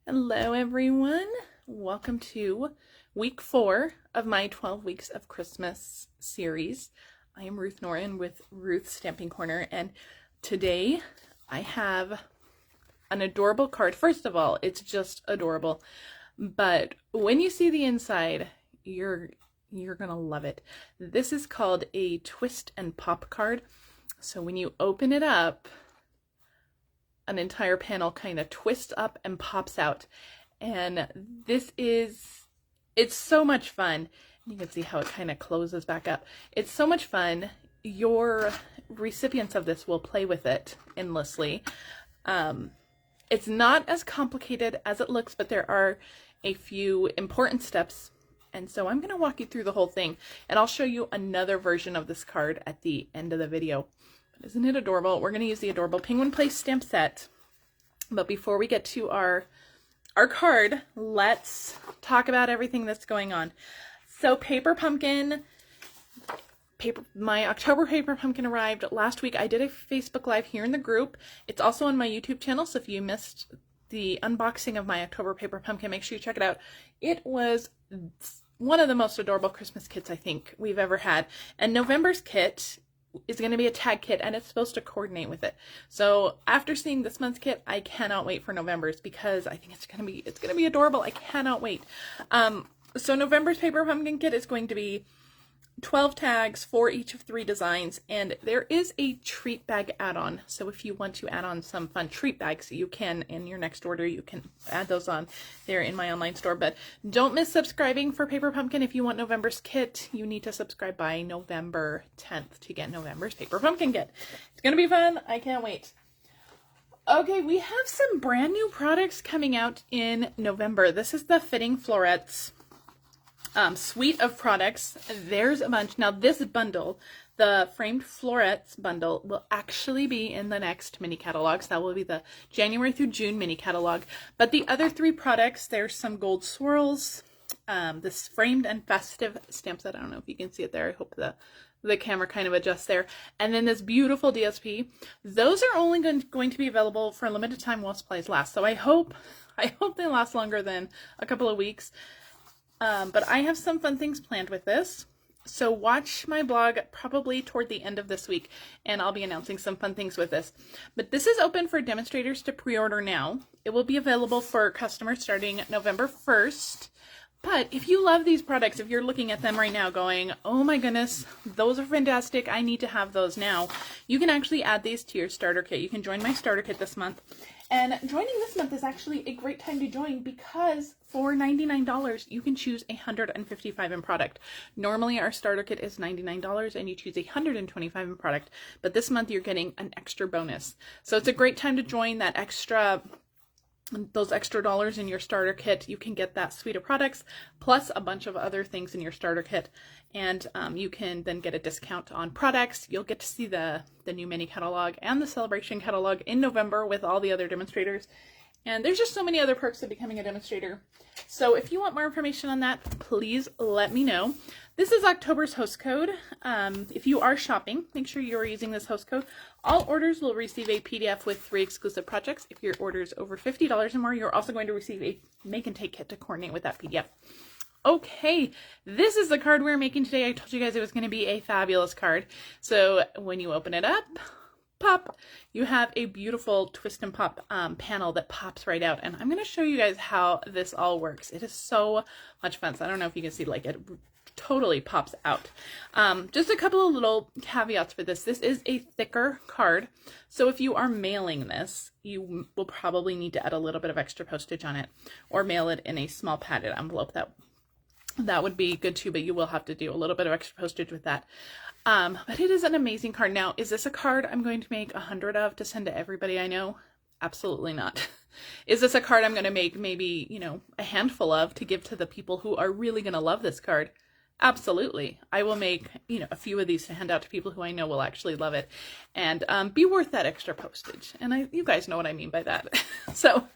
Hello everyone, welcome to week 4 of my 12 weeks of Christmas series. I am Ruth Noren with Ruth's Stamping Corner, and today I have an adorable card. First of all, it's just adorable, but when you see the inside, you're gonna love it. This is called a twist and pop card. So when you open it up, an entire panel kind of twists up and pops out, and it's so much fun. You can see how it kind of closes back up. It's so much fun. Your recipients of this will play with it endlessly. It's not as complicated as it looks, but there are a few important steps, and so I'm going to walk you through the whole thing, and I'll show you another version of this card at the end of the video. Isn't it adorable? We're going to use the adorable Penguin Place stamp set. But before we get to our card, let's talk about everything that's going on. So Paper Pumpkin, my October Paper Pumpkin arrived last week. I did a Facebook Live here in the group. It's also on my YouTube channel, so if you missed the unboxing of my October Paper Pumpkin, make sure you check it out. It was one of the most adorable Christmas kits I think we've ever had. And November's kit is going to be a tag kit, and it's supposed to coordinate with it. So after seeing this month's kit, I cannot wait for November's, because I think it's going to be adorable. I cannot wait. So November's Paper Pumpkin kit is going to be 12 tags for each of 3 designs, and there is a treat bag add-on. So if you want to add on some fun treat bags, you can, in your next order, you can add those on there in my online store. But don't miss subscribing for Paper Pumpkin. If you want November's kit, you need to subscribe by November 10th to get November's Paper Pumpkin kit. It's gonna be fun. I can't wait. Okay, we have some brand new products coming out in November. This is the Fitting Florets suite of products. There's a bunch. Now this bundle, the framed florets bundle, will actually be in the next mini catalogs. That will be the January through June mini catalog. But the other 3 products, there's some gold swirls, this framed and festive stamp set. I don't know if you can see it there. I hope the camera kind of adjusts there. And then this beautiful DSP. Those are only going to be available for a limited time while supplies last. So I hope they last longer than a couple of weeks. But I have some fun things planned with this, so watch my blog probably toward the end of this week, and I'll be announcing some fun things with this. But this is open for demonstrators to pre-order now. It will be available for customers starting November 1st. But if you love these products, if you're looking at them right now going, oh my goodness, those are fantastic, I need to have those now, you can actually add these to your starter kit. You can join my starter kit this month. And joining this month is actually a great time to join, because for $99, you can choose 155 in product. Normally our starter kit is $99 and you choose 125 in product, but this month you're getting an extra bonus. So it's a great time to join those extra dollars in your starter kit. You can get that suite of products plus a bunch of other things in your starter kit, and you can then get a discount on products. You'll get to see the new mini catalog and the celebration catalog in November with all the other demonstrators, and there's just so many other perks of becoming a demonstrator. So if you want more information on that, please let me know. This is October's host code. If you are shopping, make sure you are using this host code. All orders will receive a PDF with 3 exclusive projects. If your order is over $50 or more, you're also going to receive a make and take kit to coordinate with that PDF. Okay, this is the card we're making today. I told you guys it was going to be a fabulous card. So when you open it up, pop, you have a beautiful twist and pop panel that pops right out, and I'm going to show you guys how this all works. It is so much fun. So I don't know if you can see, like, it totally pops out. Just a couple of little caveats for this. This is a thicker card, so if you are mailing this, you will probably need to add a little bit of extra postage on it, or mail it in a small padded envelope. That would be good too, but you will have to do a little bit of extra postage with that. But it is an amazing card. Now, is this a card I'm going to make 100 of to send to everybody I know? Absolutely not. Is this a card I'm going to make maybe, a handful of to give to the people who are really going to love this card? Absolutely. I will make, a few of these to hand out to people who I know will actually love it, and be worth that extra postage. And you guys know what I mean by that. So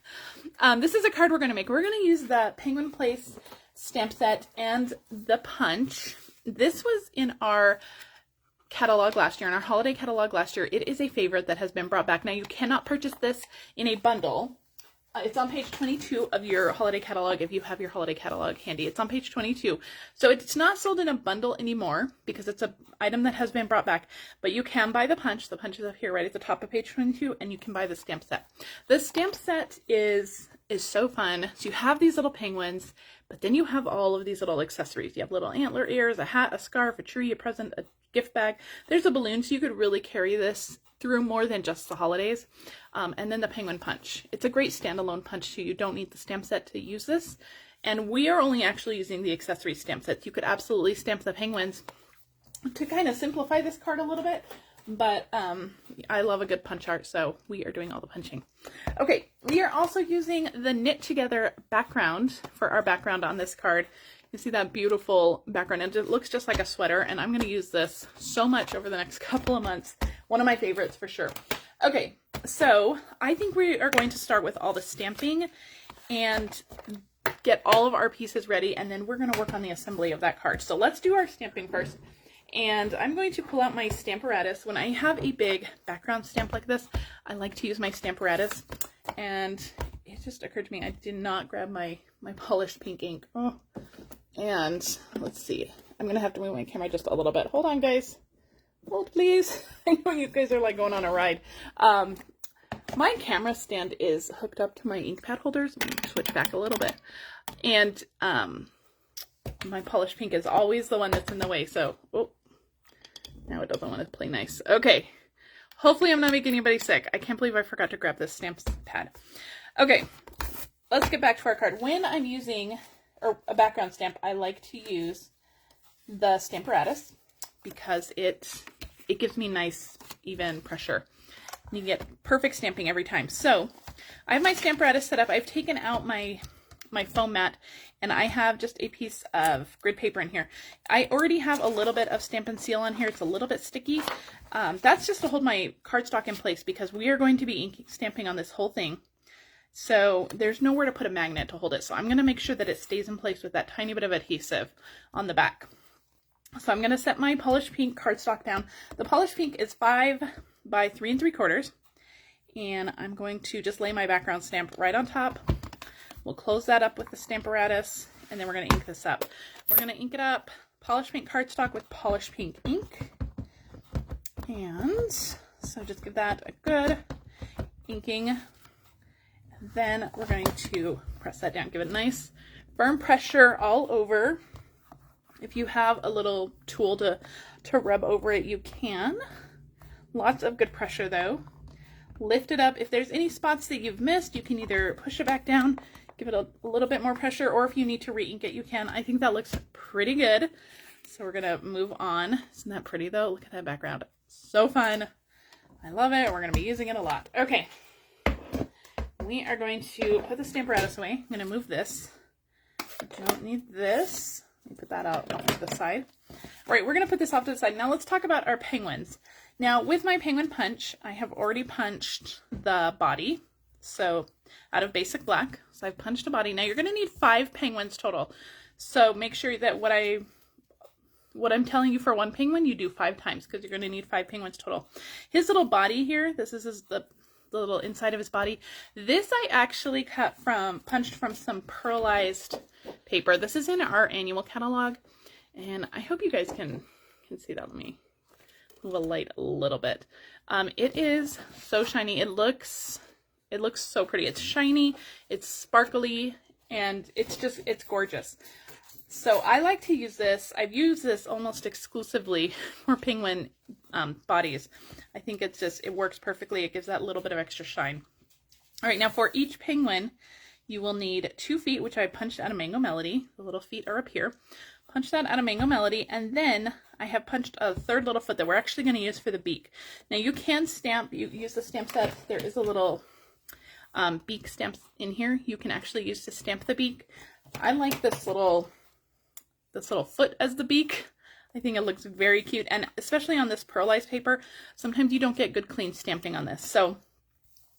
this is a card we're going to make. We're going to use the Penguin Place stamp set and the punch. This was in our catalog last year, in our holiday catalog last year. It is a favorite that has been brought back. Now, you cannot purchase this in a bundle. It's on page 22 of your holiday catalog. If you have your holiday catalog handy, it's on page 22. So it's not sold in a bundle anymore because it's an item that has been brought back, but you can buy the punch. The punch is up here right at the top of page 22, and you can buy the stamp set. The stamp set is so fun. So you have these little penguins, but then you have all of these little accessories. You have little antler ears, a hat, a scarf, a tree, a present, a gift bag. There's a balloon, so you could really carry this through more than just the holidays. And then the penguin punch. It's a great standalone punch too. You don't need the stamp set to use this. And we are only actually using the accessory stamp sets. You could absolutely stamp the penguins to kind of simplify this card a little bit. But I love a good punch art, so we are doing all the punching. Okay, we are also using the knit together background for our background on this card. You see that beautiful background, and it looks just like a sweater, and I'm going to use this so much over the next couple of months. One of my favorites for sure. Okay, so I think we are going to start with all the stamping and get all of our pieces ready, and then we're going to work on the assembly of that card. So let's do our stamping first. And I'm going to pull out my Stamparatus. When I have a big background stamp like this, I like to use my Stamparatus. And it just occurred to me, I did not grab my polished pink ink. Oh. And let's see. I'm going to have to move my camera just a little bit. Hold on, guys. Hold, please. I know you guys are like going on a ride. My camera stand is hooked up to my ink pad holders. Let me switch back a little bit. And my polished pink is always the one that's in the way. So, oh, now it doesn't want to play nice. Okay. Hopefully I'm not making anybody sick. I can't believe I forgot to grab this stamp pad. Okay. Let's get back to our card. When I'm using a background stamp, I like to use the Stamparatus because it gives me nice, even pressure. You get perfect stamping every time. So I have my Stamparatus set up. I've taken out my foam mat, and I have just a piece of grid paper in here. I already have a little bit of Stampin' Seal on here. It's a little bit sticky. That's just to hold my cardstock in place because we are going to be stamping on this whole thing. So there's nowhere to put a magnet to hold it. So I'm going to make sure that it stays in place with that tiny bit of adhesive on the back. So I'm going to set my polished pink cardstock down. The polished pink is 5 by 3 3/4. And I'm going to just lay my background stamp right on top. We'll close that up with the Stamparatus, and then we're going to ink this up. We're going to ink it up, polished pink cardstock with polished pink ink. And so just give that a good inking. Then we're going to press that down, give it nice firm pressure all over. If you have a little tool to rub over it, you can. Lots of good pressure though. Lift it up. If there's any spots that you've missed, you can either push it back down, give it a little bit more pressure, or if you need to re-ink it, you can. I think that looks pretty good. So we're going to move on. Isn't that pretty though? Look at that background. So fun. I love it. We're going to be using it a lot. Okay. We are going to put the Stamparatus away. I'm going to move this. I don't need this. Let me put that out off to the side. All right, we're going to put this off to the side. Now let's talk about our penguins. Now with my penguin punch, I have already punched the body. So out of basic black. So I've punched a body. Now you're going to need 5 penguins total. So make sure that what I'm telling you for one penguin, you do 5 times because you're going to need 5 penguins total. His little body here, this is the little inside of his body. This I actually punched from some pearlized paper. This is in our annual catalog, and I hope you guys can see that. Let me move a light a little bit. It is so shiny. It looks so pretty. It's shiny, it's sparkly, and it's gorgeous. So I like to use this. I've used this almost exclusively for penguin bodies. I think it works perfectly. It gives that little bit of extra shine. All right, now for each penguin, you will need 2 feet, which I punched out of Mango Melody. The little feet are up here. Punch that out of Mango Melody, and then I have punched a 3rd little foot that we're actually going to use for the beak. Now you can use the stamp set. There is a little beak stamp in here. You can actually use to stamp the beak. I like this little foot as the beak. I think it looks very cute, and especially on this pearlized paper, sometimes you don't get good clean stamping on this. So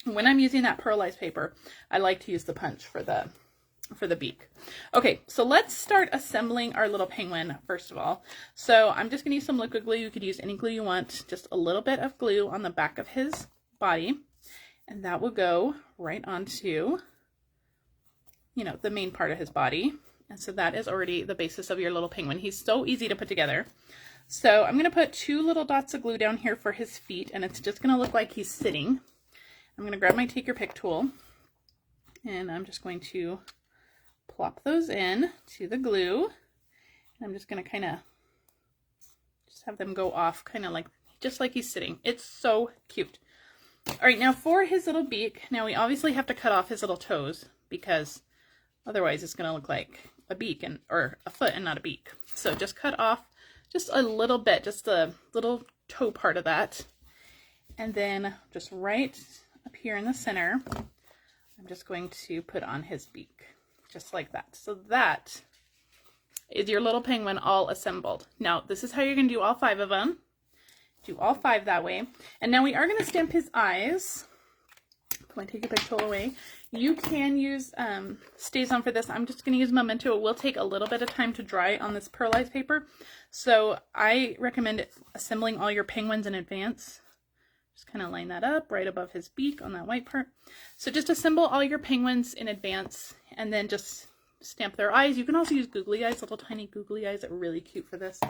when I'm using that pearlized paper, I like to use the punch for the beak. Okay, so let's start assembling our little penguin first of all. So I'm just going to use some liquid glue. You could use any glue you want, just a little bit of glue on the back of his body, and that will go right onto you know, the main part of his body. And so that is already the basis of your little penguin. He's so easy to put together. So I'm going to put 2 little dots of glue down here for his feet, and it's just going to look like he's sitting. I'm going to grab my Take Your Pick tool, and I'm just going to plop those in to the glue. And I'm just going to kind of just have them go off kind of like, just like he's sitting. It's so cute. All right, now for his little beak, now we obviously have to cut off his little toes because otherwise it's going to look like a beak or a foot and not a beak. So just cut off just a little bit, just the little toe part of that. And then just right up here in the center, I'm just going to put on his beak, just like that. So that is your little penguin all assembled. Now, this is how you're going to do all 5 of them. Do all 5 that way. And now we are going to stamp his eyes. Put my Take Your Pick tool away. You can use Stays On for this. I'm just going to use Memento. It will take a little bit of time to dry on this pearlized paper. So I recommend assembling all your penguins in advance. Just kind of line that up right above his beak on that white part. So just assemble all your penguins in advance and then just stamp their eyes. You can also use googly eyes, little tiny googly eyes that are really cute for this.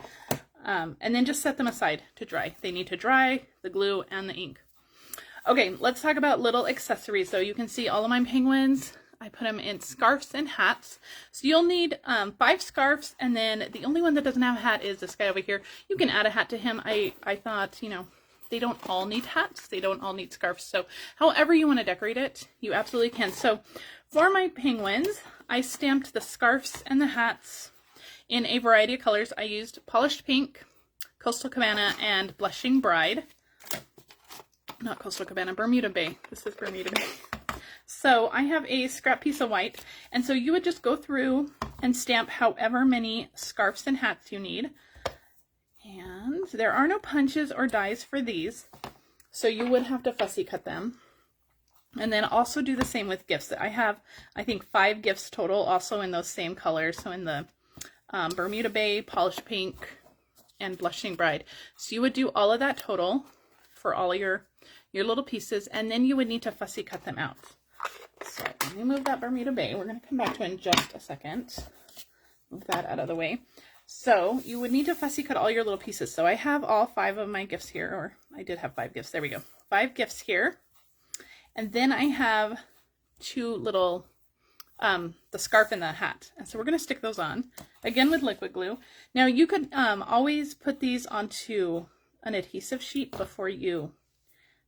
And then just set them aside to dry. They need to dry, the glue and the ink. Okay, let's talk about little accessories. So you can see all of my penguins, I put them in scarves and hats. So you'll need 5 scarves, and then the only one that doesn't have a hat is this guy over here. You can add a hat to him. I thought, you know, they don't all need hats. They don't all need scarves. So however you want to decorate it, you absolutely can. So for my penguins, I stamped the scarves and the hats in a variety of colors. I used Polished Pink, Coastal Cabana, and Blushing Bride. Not Coastal Cabana, Bermuda Bay. This is Bermuda Bay. So I have a scrap piece of white, and so you would just go through and stamp however many scarves and hats you need. And there are no punches or dies for these, so you would have to fussy cut them. And then also do the same with gifts. I have, I think, 5 gifts total, also in those same colors. So in the Bermuda Bay, Polished Pink, and Blushing Bride. So you would do all of that total for all your little pieces, and then you would need to fussy cut them out. So let me move that Bermuda Bay. We're going to come back to it in just a second. Move that out of the way. So you would need to fussy cut all your little pieces. So I have all 5 of my gifts here, or I did have 5 gifts. There we go. 5 gifts here. And then I have 2 little, the scarf and the hat. And so we're going to stick those on, again with liquid glue. Now you could always put these onto an adhesive sheet before you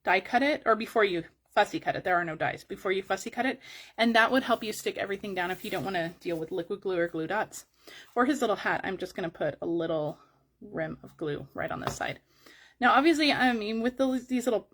die cut it, or before you fussy cut it. There are no dies. Before you fussy cut it. And that would help you stick everything down if you don't want to deal with liquid glue or glue dots. For his little hat, I'm just going to put a little rim of glue right on this side. Now, obviously, I mean, with these little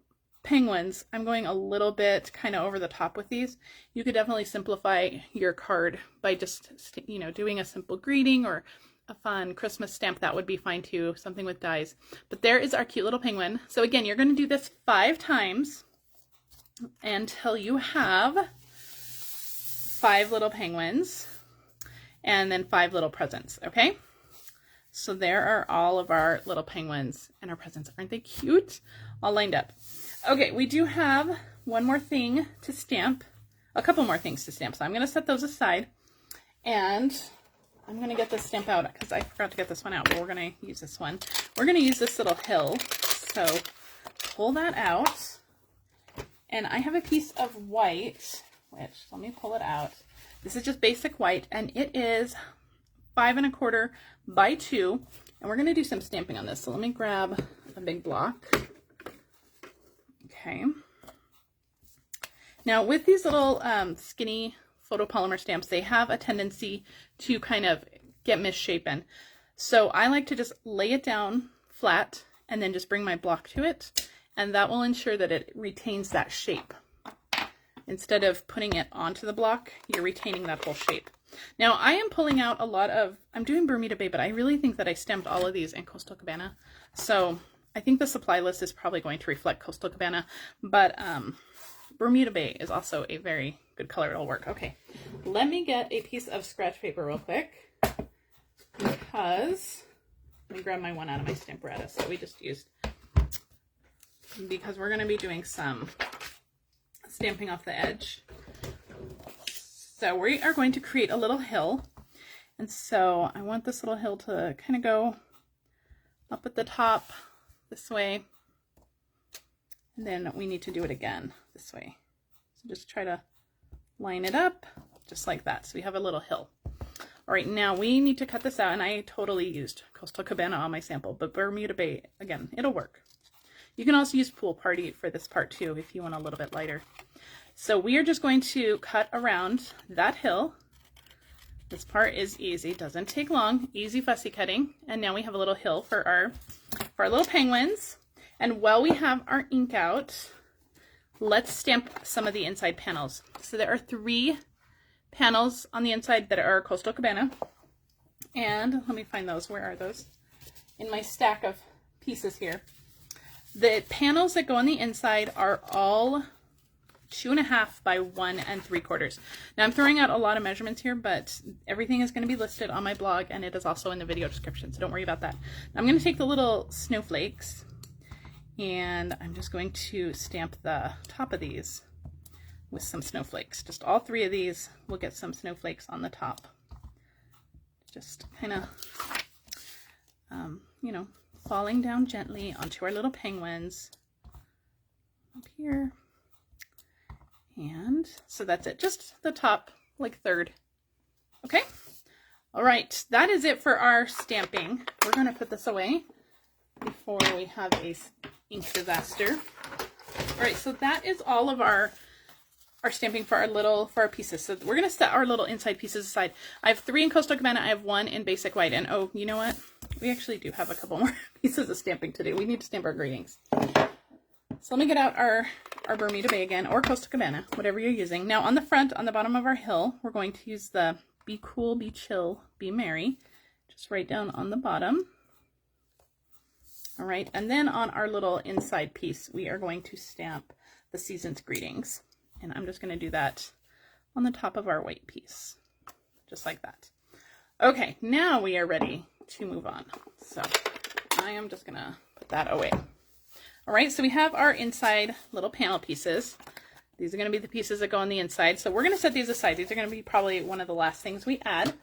penguins, I'm going a little bit kind of over the top with these. You could definitely simplify your card by just, you know, doing a simple greeting or a fun Christmas stamp. That would be fine too, something with dies. But there is our cute little penguin. So again, you're going to do this 5 times until you have 5 little penguins and then 5 little presents, okay? So there are all of our little penguins and our presents. Aren't they cute? All lined up. Okay, we do have one more thing to stamp, a couple more things to stamp. So I'm going to set those aside, and I'm going to get this stamp out because I forgot to get this one out, but we're going to use this one. We're going to use this little hill. So pull that out. And I have a piece of white, which, let me pull it out. This is just basic white, and it is 5 1/4 by 2. And we're going to do some stamping on this. So let me grab a big block. Okay. Now with these little skinny photopolymer stamps, they have a tendency to kind of get misshapen. So I like to just lay it down flat and then just bring my block to it, and that will ensure that it retains that shape. Instead of putting it onto the block, you're retaining that whole shape. Now I am pulling out a lot of, I'm doing Bermuda Bay, but I really think that I stamped all of these in Coastal Cabana. So I think the supply list is probably going to reflect Coastal Cabana, but Bermuda Bay is also a very good color. It'll work. Okay, let me get a piece of scratch paper real quick, because let me grab my one out of my Stamparatus that we just used, because we're going to be doing some stamping off the edge. So we are going to create a little hill. And so I want this little hill to kind of go up at the top this way. And then we need to do it again this way. So just try to line it up just like that. So we have a little hill. All right, now we need to cut this out, and I totally used Coastal Cabana on my sample, but Bermuda Bay, again, it'll work. You can also use Pool Party for this part too if you want a little bit lighter. So we are just going to cut around that hill. This part is easy, doesn't take long, easy fussy cutting. And now we have a little hill for our little penguins. And while we have our ink out, let's stamp some of the inside panels. So there are 3 panels on the inside that are Coastal Cabana. And let me find those. Where are those? In my stack of pieces here. The panels that go on the inside are all 2.5 by 1 3/4. Now I'm throwing out a lot of measurements here, but everything is going to be listed on my blog, and it is also in the video description, so don't worry about that. Now I'm going to take the little snowflakes, and I'm just going to stamp the top of these with some snowflakes. Just all 3 of these will get some snowflakes on the top. Just kind of, you know, falling down gently onto our little penguins up here. And so that's it, just the top, like 1/3. Okay. All right, that is it for our stamping. We're going to put this away before we have a ink disaster. All right, so that is all of our stamping for our pieces. So we're going to set our little inside pieces aside. I have 3 in Coastal Cabana. I have 1 in Basic White. And oh, you know what? We actually do have a couple more pieces of stamping to do. We need to stamp our greetings. So let me get out our Bermuda Bay again, or Coastal Cabana, whatever you're using. Now on the front, on the bottom of our hill, we're going to use the Be Cool, Be Chill, Be Merry, just right down on the bottom. All right, and then on our little inside piece, we are going to stamp the Season's Greetings. And I'm just going to do that on the top of our white piece, just like that. Okay, now we are ready to move on. So I am just going to put that away. All right, so we have our inside little panel pieces. These are going to be the pieces that go on the inside. So we're going to set these aside. These are going to be probably one of the last things we add.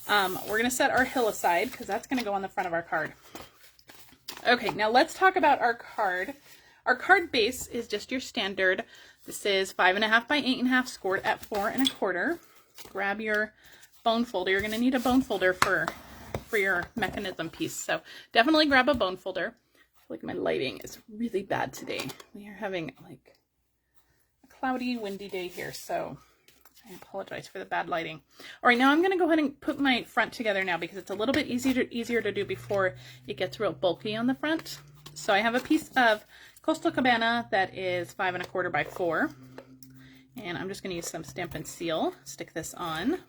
We're going to set our hill aside because that's going to go on the front of our card. Okay, now let's talk about our card. Our card base is just your standard. This is 5.5 by 8.5, scored at 4 1/4. Grab your bone folder. You're going to need a bone folder for your mechanism piece. So definitely grab a bone folder. I feel like my lighting is really bad today. We are having like a cloudy, windy day here, so I apologize for the bad lighting. All right, now I'm going to go ahead and put my front together now because it's a little bit easier to do before it gets real bulky on the front. So I have a piece of Coastal Cabana that is 5 1/4 by 4. And I'm just going to use some Stampin' Seal, stick this on.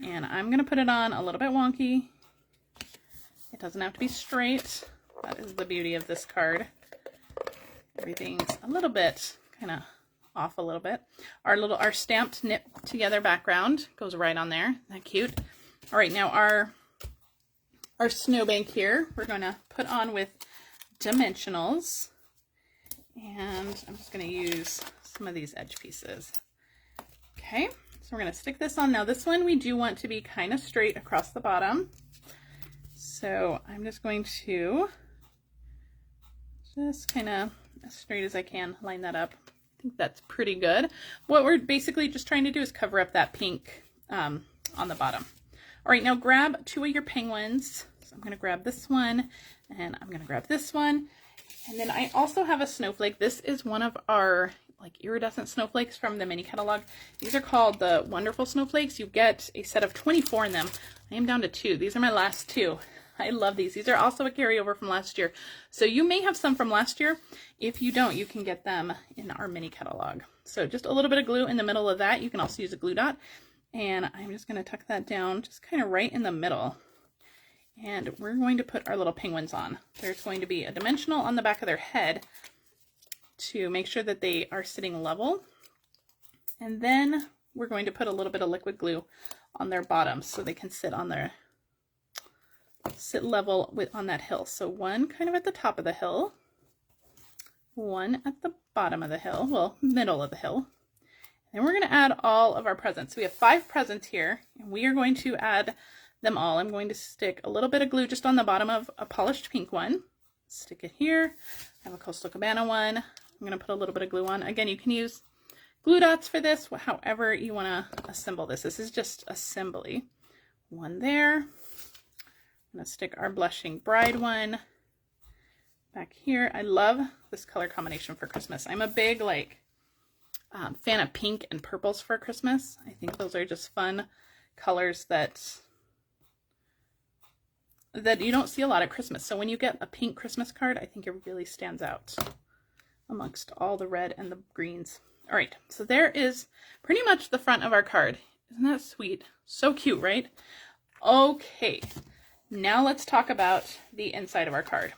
And I'm going to put it on a little bit wonky. It doesn't have to be straight. That is the beauty of this card. Everything's a little bit kind of off a little bit. Our stamped knit together background goes right on there. Isn't that cute? All right, now our snowbank here, we're going to put on with dimensionals. And I'm just going to use some of these edge pieces. Okay, so we're going to stick this on. Now this one we do want to be kind of straight across the bottom. So I'm just going to just kind of as straight as I can line that up. I think that's pretty good. What we're basically just trying to do is cover up that pink on the bottom. All right, now grab 2 of your penguins. So I'm going to grab this one and I'm going to grab this one. And then I also have a snowflake. This is one of our like iridescent snowflakes from the mini catalog. These are called the Wonderful Snowflakes. You get a set of 24 in them. I am down to 2. These are my last 2. I love these. These are also a carryover from last year. So you may have some from last year. If you don't, you can get them in our mini catalog. So just a little bit of glue in the middle of that. You can also use a glue dot. And I'm just going to tuck that down just kind of right in the middle. And we're going to put our little penguins on. There's going to be a dimensional on the back of their head to make sure that they are sitting level. And then we're going to put a little bit of liquid glue on their bottoms so they can sit level on that hill. So one kind of at the top of the hill, one at the bottom of the hill, well, middle of the hill, And we're going to add all of our presents. We have 5 presents here, and we are going to add them all. I'm going to stick a little bit of glue just on the bottom of a polished pink one. Stick it here. I have a Coastal Cabana one. I'm going to put a little bit of glue on. Again, you can use glue dots for this, however you want to assemble this. This is just assembly. One there. I'm going to stick our Blushing Bride one back here. I love this color combination for Christmas. I'm a big fan of pink and purples for Christmas. I think those are just fun colors that you don't see a lot at Christmas. So when you get a pink Christmas card, I think it really stands out amongst all the red and the greens. All right, so there is pretty much the front of our card. Isn't that sweet? So cute, right? Okay, now let's talk about the inside of our card.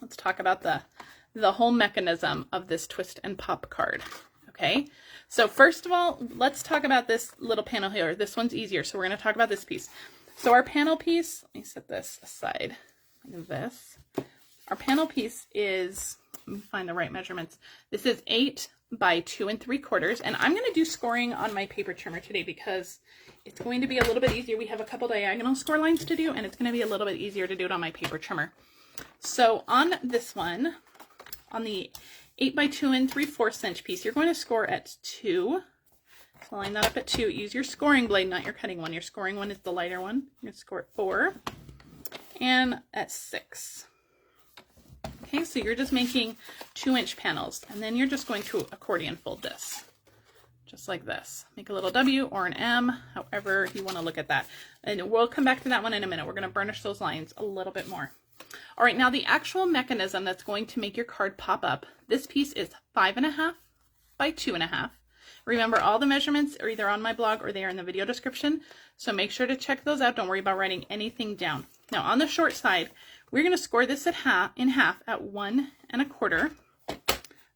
Let's talk about the whole mechanism of this twist and pop card. Okay, so first of all, let's talk about this little panel here. This one's easier, so we're going to talk about this piece. So our panel piece, let me set this aside like this. Our panel piece is, let me find the right measurements. This is 8 by 2 3/4, and I'm going to do scoring on my paper trimmer today because it's going to be a little bit easier. We have a couple diagonal score lines to do, and it's going to be a little bit easier to do it on my paper trimmer. So on this one, on the 8 by 2 3/4 inch piece, you're going to score at 2. So line that up at 2. Use your scoring blade, not your cutting one. Your scoring one is the lighter one. You're going to score at 4 and at 6. Okay, so you're just making 2-inch panels, and then you're just going to accordion fold this, just like this. Make a little W or an M, however you want to look at that. And we'll come back to that one in a minute. We're going to burnish those lines a little bit more. All right, now the actual mechanism that's going to make your card pop up, this piece is 5.5 by 2.5. Remember, all the measurements are either on my blog or they are in the video description, so make sure to check those out. Don't worry about writing anything down. Now, on the short side, we're going to score this in half at 1 1/4.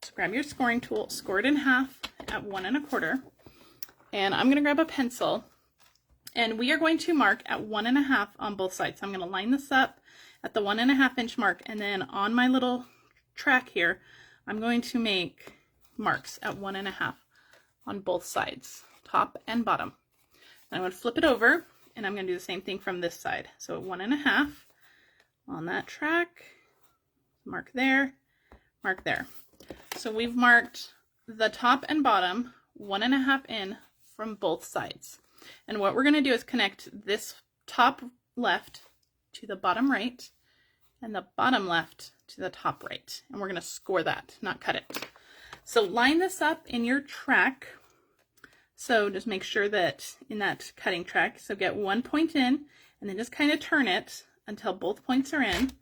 So grab your scoring tool, score it in half at 1 1/4, and I'm going to grab a pencil, and we are going to mark at 1 1/2 on both sides. So I'm going to line this up at the 1 1/2 inch mark, and then on my little track here, I'm going to make marks at 1 1/2 on both sides, top and bottom. And I'm going to flip it over, and I'm going to do the same thing from this side. So at 1 1/2 on that track, mark there, mark there. So we've marked the top and bottom 1 1/2 in from both sides. And what we're going to do is connect this top left to the bottom right and the bottom left to the top right. And we're going to score that, not cut it. So line this up in your track. So just make sure that in that cutting track, so get 1 point in and then just kind of turn it until both points are in.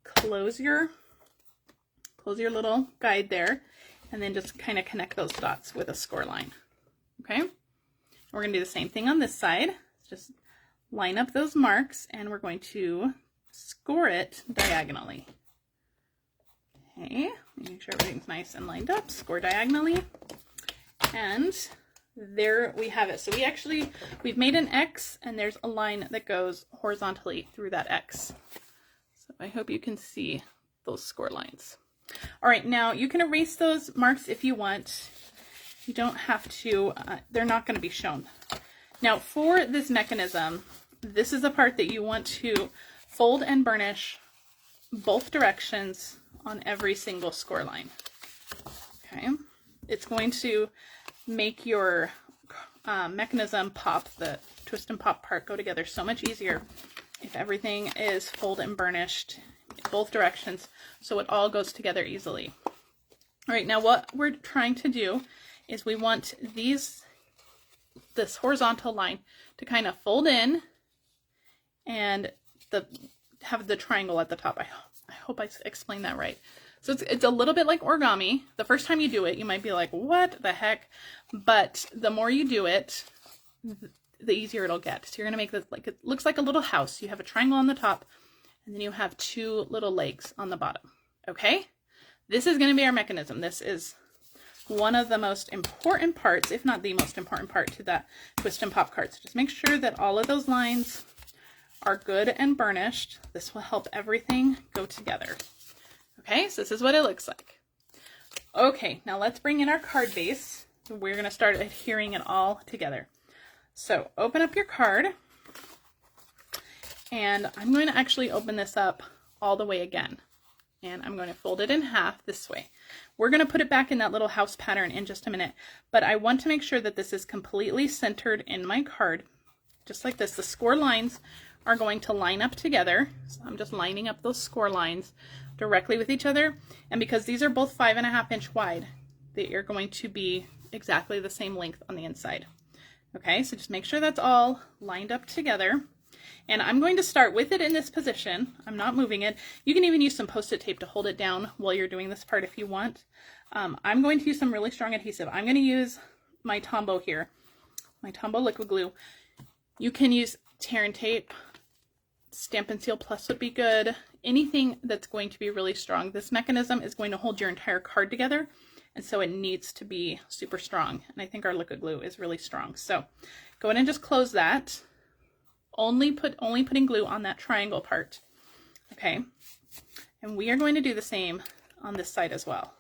Close your little guide there, and then just kind of connect those dots with a score line. Okay? We're going to do the same thing on this side. Just line up those marks, and we're going to score it diagonally. Okay, make sure everything's nice and lined up. Score diagonally, and there we have it. So we've made an X, and there's a line that goes horizontally through that X. So I hope you can see those score lines. All right, now you can erase those marks if you want. You don't have to, they're not going to be shown. Now for this mechanism, this is the part that you want to fold and burnish both directions on every single score line. Okay, it's going to make your mechanism pop, the twist and pop part, go together so much easier if everything is fold and burnished both directions, so it all goes together easily. All right, now what we're trying to do is we want this horizontal line to kind of fold in and have the triangle at the top. I hope I explained that right. So it's a little bit like origami. The first time you do it, you might be like, what the heck? But the more you do it, the easier it'll get. So you're going to make this, like, it looks like a little house. You have a triangle on the top, and then you have 2 little legs on the bottom. Okay? This is going to be our mechanism. This is one of the most important parts, if not the most important part, to that twist and pop card. So just make sure that all of those lines are good and burnished. This will help everything go together. Okay, so this is what it looks like. Okay, now let's bring in our card base. we're going to start adhering it all together. So open up your card, and I'm going to actually open this up all the way again, and I'm going to fold it in half this way. We're going to put it back in that little house pattern in just a minute, but I want to make sure that this is completely centered in my card, just like this. The score lines are going to line up together, so I'm just lining up those score lines directly with each other, and because these are both 5.5 inch wide, they are going to be exactly the same length on the inside. Okay, so just make sure that's all lined up together. And I'm going to start with it in this position. I'm not moving it. You can even use some Post-it tape to hold it down while you're doing this part if you want. I'm going to use some really strong adhesive. I'm going to use my Tombow here, my Tombow liquid glue. You can use tear and tape. Stampin' Seal Plus would be good. Anything that's going to be really strong. This mechanism is going to hold your entire card together, and so it needs to be super strong. And I think our liquid glue is really strong. So go ahead and just close that. Only putting glue on that triangle part. Okay. And we are going to do the same on this side as well.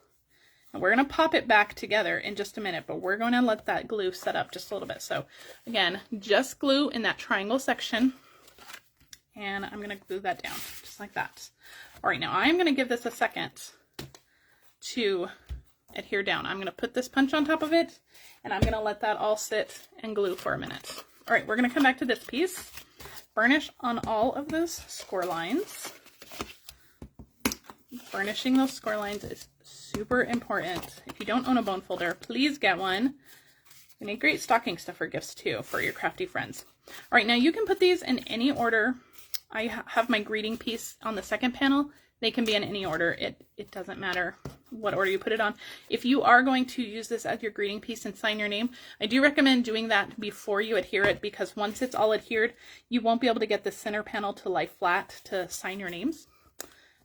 And we're going to pop it back together in just a minute, but we're going to let that glue set up just a little bit. So again, just glue in that triangle section. And I'm going to glue that down just like that. All right, now I'm going to give this a second to adhere down. I'm going to put this punch on top of it, and I'm going to let that all sit and glue for a minute. All right, we're going to come back to this piece. Burnish on all of those score lines. Burnishing those score lines is super important. If you don't own a bone folder, please get one. You need great stocking stuffer gifts too for your crafty friends. All right, now you can put these in any order. I have my greeting piece on the second panel. They can be in any order. It doesn't matter what order you put it on. If you are going to use this as your greeting piece and sign your name, I do recommend doing that before you adhere it, because once it's all adhered, you won't be able to get the center panel to lie flat to sign your names.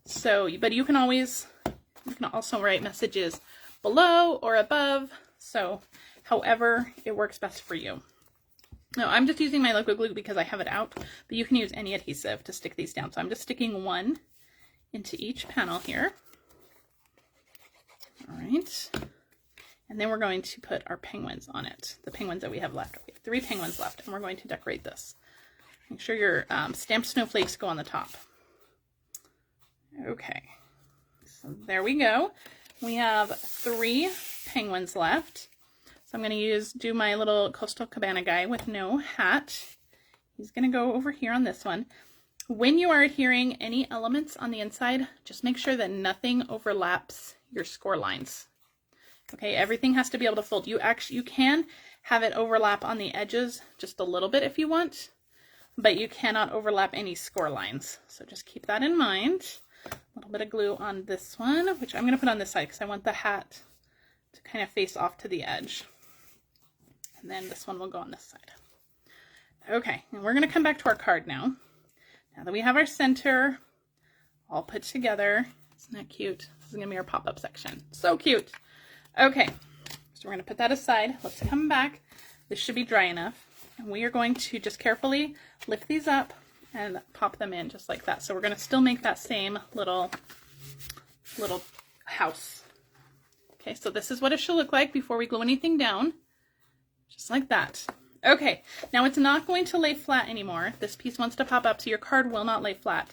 So, but you can also write messages below or above. So however it works best for you. No, I'm just using my liquid glue because I have it out, but you can use any adhesive to stick these down. So I'm just sticking one into each panel here. All right. And then we're going to put our penguins on it, the penguins that we have left. We have 3 penguins left, and we're going to decorate this. Make sure your stamped snowflakes go on the top. Okay, so there we go. We have 3 penguins left. So I'm going to do my little Coastal Cabana guy with no hat. He's going to go over here on this one. When you are adhering any elements on the inside, just make sure that nothing overlaps your score lines. Okay, everything has to be able to fold. You can have it overlap on the edges just a little bit if you want, but you cannot overlap any score lines. So just keep that in mind. A little bit of glue on this one, which I'm going to put on this side because I want the hat to kind of face off to the edge. And then this one will go on this side. Okay, and we're going to come back to our card now. Now that we have our center all put together. Isn't that cute? This is going to be our pop-up section. So cute. Okay, so we're going to put that aside. Let's come back. This should be dry enough. And we are going to just carefully lift these up and pop them in just like that. So we're going to still make that same little house. Okay, so this is what it should look like before we glue anything down. Just like that. Okay, now it's not going to lay flat anymore. This piece wants to pop up, so your card will not lay flat.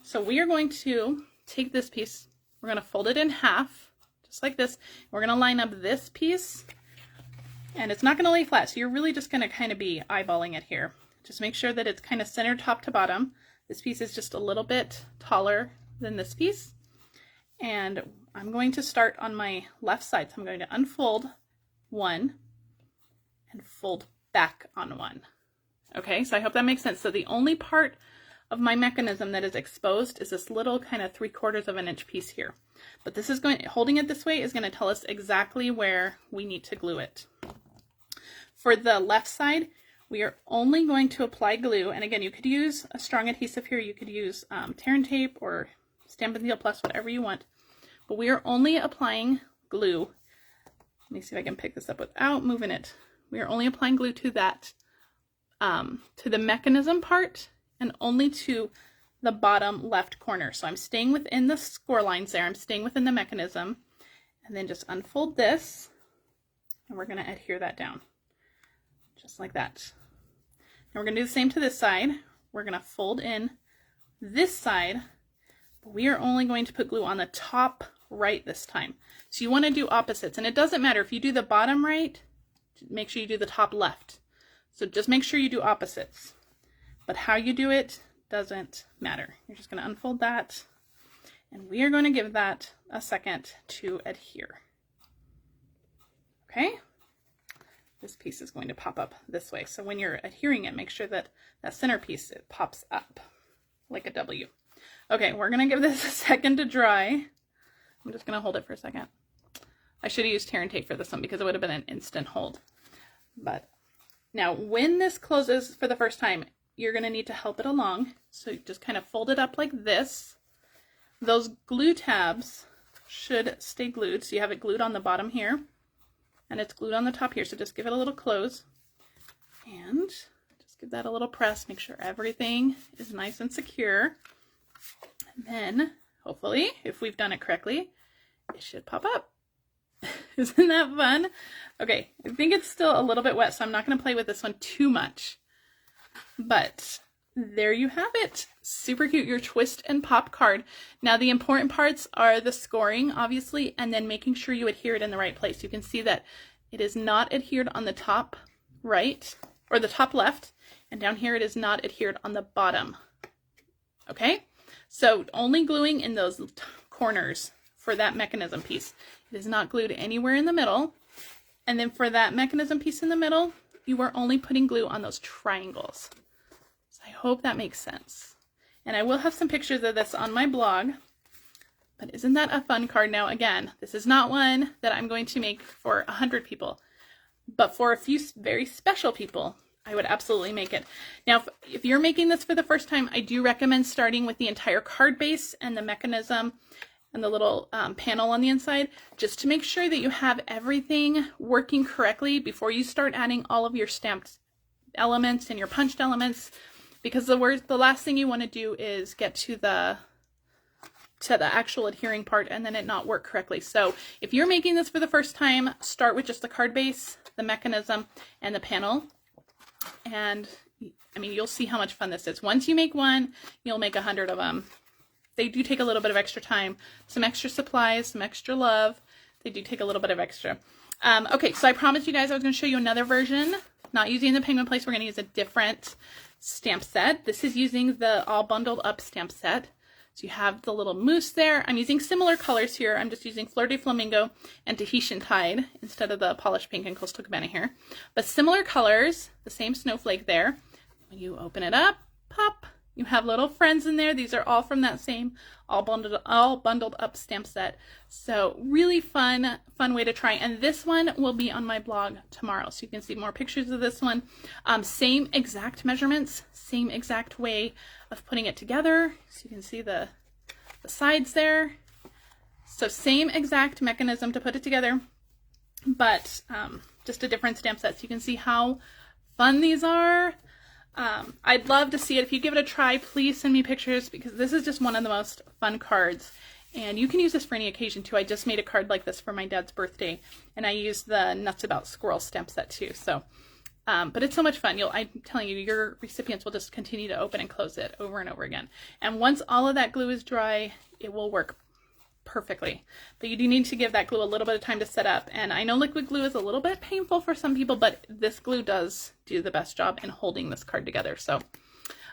So we are going to take this piece, we're going to fold it in half, just like this. We're going to line up this piece, and it's not going to lay flat, so you're really just going to kind of be eyeballing it here. Just make sure that it's kind of centered top to bottom. This piece is just a little bit taller than this piece. And I'm going to start on my left side. So I'm going to unfold one and fold back on one. Okay, so I hope that makes sense. So the only part of my mechanism that is exposed is this little kind of 3/4 of an inch piece here. But this is holding it this way is going to tell us exactly where we need to glue it. For the left side, we are only going to apply glue. And again, you could use a strong adhesive here. You could use tear and tape or Stampin' Seal Plus, whatever you want. But we are only applying glue. Let me see if I can pick this up without moving it. We are only applying glue to that, to the mechanism part and only to the bottom left corner. So I'm staying within the score lines there. I'm staying within the mechanism. And then just unfold this and we're going to adhere that down just like that. Now we're going to do the same to this side. We're going to fold in this side, but we are only going to put glue on the top right this time. So you want to do opposites, and it doesn't matter if you do the bottom right, make sure you do the top left. So just make sure you do opposites, but how you do it doesn't matter. You're just going to unfold that, and we are going to give that a second to adhere. Okay, this piece is going to pop up this way. So when you're adhering it, make sure that that center piece, it pops up like a W. Okay, we're going to give this a second to dry. I'm just going to hold it for a second. I should have used tear and tape for this one because it would have been an instant hold. But now when this closes for the first time, you're going to need to help it along. So you just kind of fold it up like this. Those glue tabs should stay glued. So you have it glued on the bottom here, and it's glued on the top here. So just give it a little close and just give that a little press. Make sure everything is nice and secure. And then hopefully, if we've done it correctly, it should pop up. Isn't that fun? Okay, I think it's still a little bit wet, so I'm not going to play with this one too much. But there you have it. Super cute, your twist and pop card. Now the important parts are the scoring, obviously, and then making sure you adhere it in the right place. You can see that it is not adhered on the top right, or the top left, and down here it is not adhered on the bottom. Okay? So only gluing in those corners for that mechanism piece. It is not glued anywhere in the middle. And then for that mechanism piece in the middle, you are only putting glue on those triangles. So I hope that makes sense. And I will have some pictures of this on my blog. But isn't that a fun card? Now again, this is not one that I'm going to make for 100 people. But for a few very special people, I would absolutely make it. Now, if you're making this for the first time, I do recommend starting with the entire card base and the mechanism and the little panel on the inside, just to make sure that you have everything working correctly before you start adding all of your stamped elements and your punched elements, because the last thing you want to do is get to the actual adhering part and then it not work correctly. So if you're making this for the first time, start with just the card base, the mechanism, and the panel. And I mean, you'll see how much fun this is. Once you make one, you'll make 100 of them. They do take a little bit of extra time, some extra supplies, some extra love. They do take a little bit of extra. Okay, so I promised you guys I was going to show you another version. Not using the penguin place, we're going to use a different stamp set. This is using the all bundled up stamp set. So you have the little moose there. I'm using similar colors here. I'm just using Fleur de Flamingo and Tahitian Tide instead of the polished pink and Coastal Cabana here. But similar colors, the same snowflake there. When you open it up, pop, you have little friends in there. These are all from that same all bundled up stamp set. So really fun way to try. And this one will be on my blog tomorrow. So you can see more pictures of this one. Same exact measurements, same exact way of putting it together. So you can see the sides there. So same exact mechanism to put it together, but just a different stamp set. So you can see how fun these are. I'd love to see it. If you give it a try, please send me pictures, because this is just one of the most fun cards. And you can use this for any occasion too. I just made a card like this for my dad's birthday, and I used the Nuts About Squirrel stamp set too. So, but it's so much fun. I'm telling you, your recipients will just continue to open and close it over and over again. And once all of that glue is dry, it will work perfectly. But you do need to give that glue a little bit of time to set up. And I know liquid glue is a little bit painful for some people, but this glue does do the best job in holding this card together. So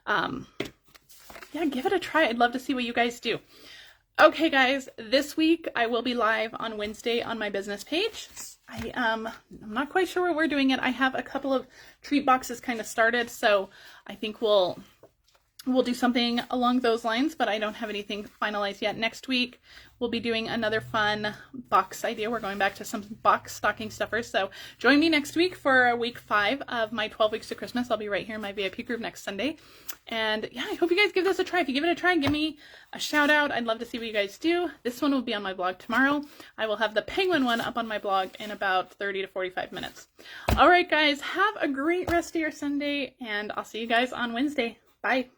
yeah, give it a try. I'd love to see what you guys do. Okay guys, this week I will be live on Wednesday on my business page. I'm not quite sure where we're doing it. I have a couple of treat boxes kind of started, so I think we'll do something along those lines, but I don't have anything finalized yet. Next week, we'll be doing another fun box idea. We're going back to some box stocking stuffers. So join me next week for week 5 of my 12 weeks to Christmas. I'll be right here in my VIP group next Sunday. And yeah, I hope you guys give this a try. If you give it a try, give me a shout out. I'd love to see what you guys do. This one will be on my blog tomorrow. I will have the penguin one up on my blog in about 30 to 45 minutes. All right, guys, have a great rest of your Sunday, and I'll see you guys on Wednesday. Bye.